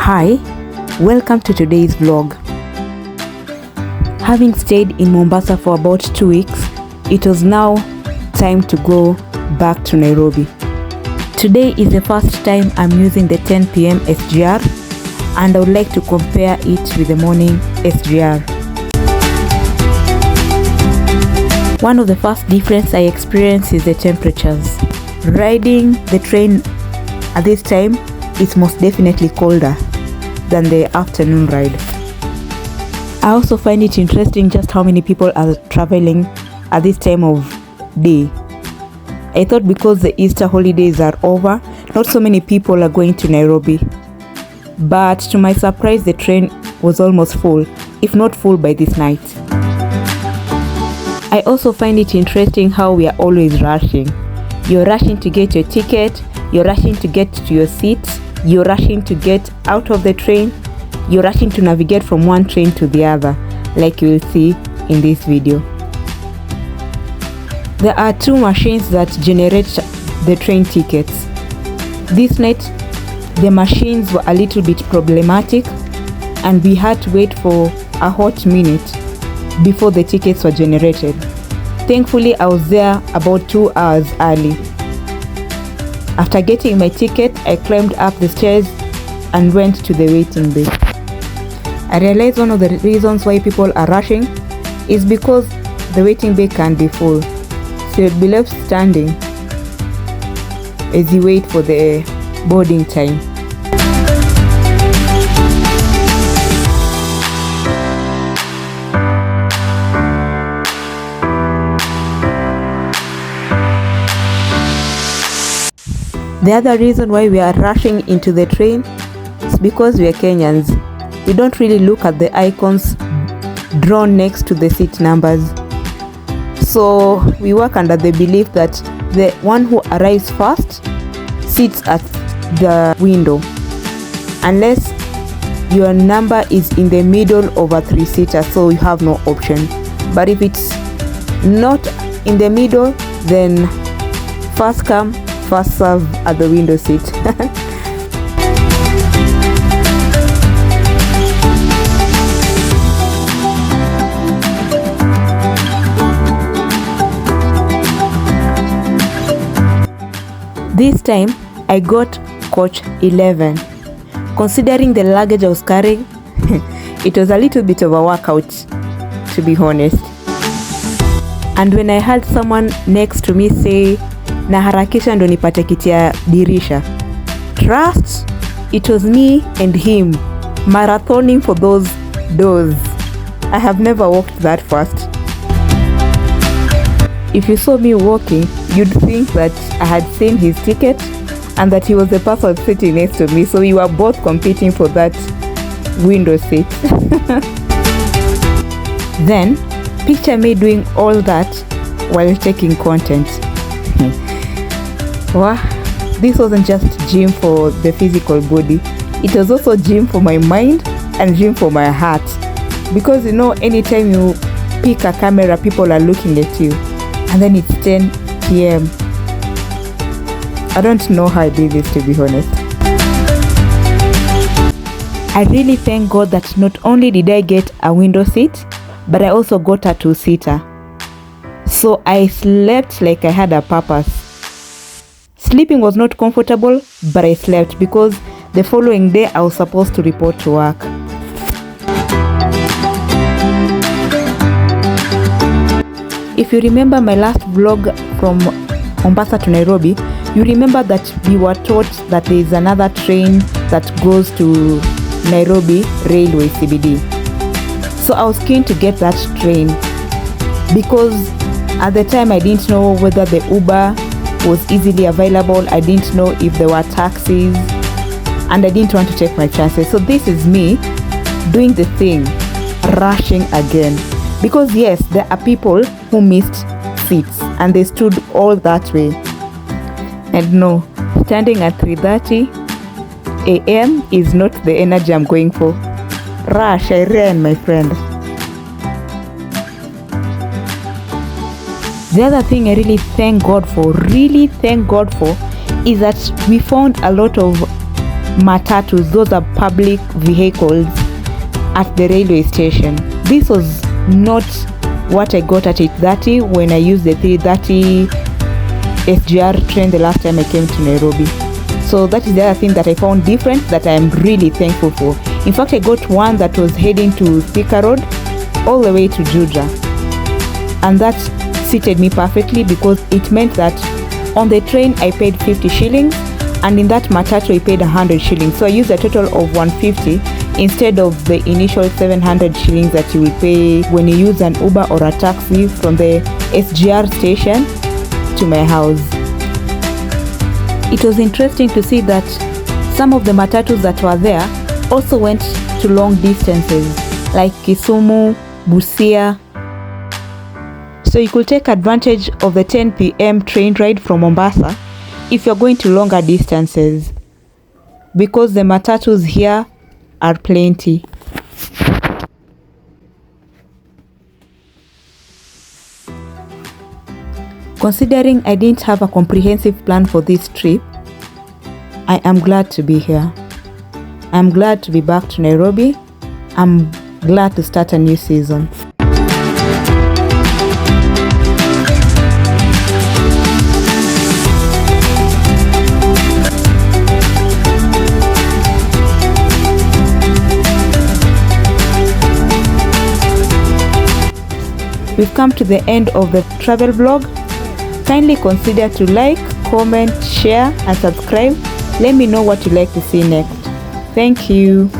Hi, welcome to today's vlog. Having stayed in Mombasa for about 2 weeks, it was now time to go back to Nairobi. Today is the first time I'm using the 10 p.m. SGR, and I would like to compare it with the morning SGR. One of the first difference I experienced is the temperatures. Riding the train at this time is most definitely colder than the afternoon ride. I also find it interesting just how many people are traveling at this time of day. I thought because the Easter holidays are over, not so many people are going to Nairobi. But to my surprise, the train was almost full, if not full by this night. I also find it interesting how we are always rushing. You're rushing to get your ticket, you're rushing to get to your seat, you're rushing to get out of the train, you're rushing to navigate from one train to the other, like you will see in this video. There are two machines that generate the train tickets. This night, the machines were a little bit problematic and we had to wait for a hot minute before the tickets were generated. Thankfully, I was there about 2 hours early. After getting my ticket, I climbed up the stairs and went to the waiting bay. I realized one of the reasons why people are rushing is because the waiting bay can be full. So you'll be left standing as you wait for the boarding time. The other reason why we are rushing into the train is because we are Kenyans. We don't really look at the icons drawn next to the seat numbers. So we work under the belief that the one who arrives first sits at the window, unless your number is in the middle of a 3-seater, so you have no option. But if it's not in the middle, then first come, first serve at the window seat. This time I got coach 11. Considering the luggage I was carrying, it was a little bit of a workout, to be honest. And when I heard someone next to me say, na harakisha ndo nipate kiti ya dirisha, trust, it was me and him marathoning for those doors. I have never walked that fast. If you saw me walking, you'd think that I had seen his ticket and that he was the person sitting next to me, so we were both competing for that window seat. Then, picture me doing all that while taking content. Wow, this wasn't just gym for the physical body, it was also gym for my mind and gym for my heart. Because you know, anytime you pick a camera, people are looking at you, and then it's 10 p.m. I don't know how I did this, to be honest. I really thank God that not only did I get a window seat, but I also got a 2-seater. So I slept like I had a purpose. Sleeping was not comfortable, but I slept because the following day I was supposed to report to work. If you remember my last vlog from Mombasa to Nairobi, you remember that we were taught that there is another train that goes to Nairobi Railway CBD. So I was keen to get that train because at the time I didn't know whether the Uber was easily available, I didn't know if there were taxis, and I didn't want to take my chances. So this is me doing the thing, rushing again. Because yes, there are people who missed seats and they stood all that way. And no, standing at 3:30 a.m. is not the energy I'm going for. Rush, I ran, my friend. The other thing I really thank God for, is that we found a lot of matatus, those are public vehicles, at the railway station. This was not what I got at 8:30 when I used the 3:30 SGR train the last time I came to Nairobi. So that is the other thing that I found different that I am really thankful for. In fact, I got one that was heading to Thika Road all the way to Juja, and that suited me perfectly because it meant that on the train I paid 50 shillings and in that matatu I paid 100 shillings. So I used a total of 150 instead of the initial 700 shillings that you will pay when you use an Uber or a taxi from the SGR station to my house. It was interesting to see that some of the matatus that were there also went to long distances like Kisumu, Busia. So you could take advantage of the 10 p.m. train ride from Mombasa if you're going to longer distances, because the matatus here are plenty. Considering I didn't have a comprehensive plan for this trip, I am glad to be here. I'm glad to be back to Nairobi. I'm glad to start a new season. We've come to the end of the travel vlog. Kindly consider to like, comment, share and subscribe. Let me know what you'd like to see next. Thank you.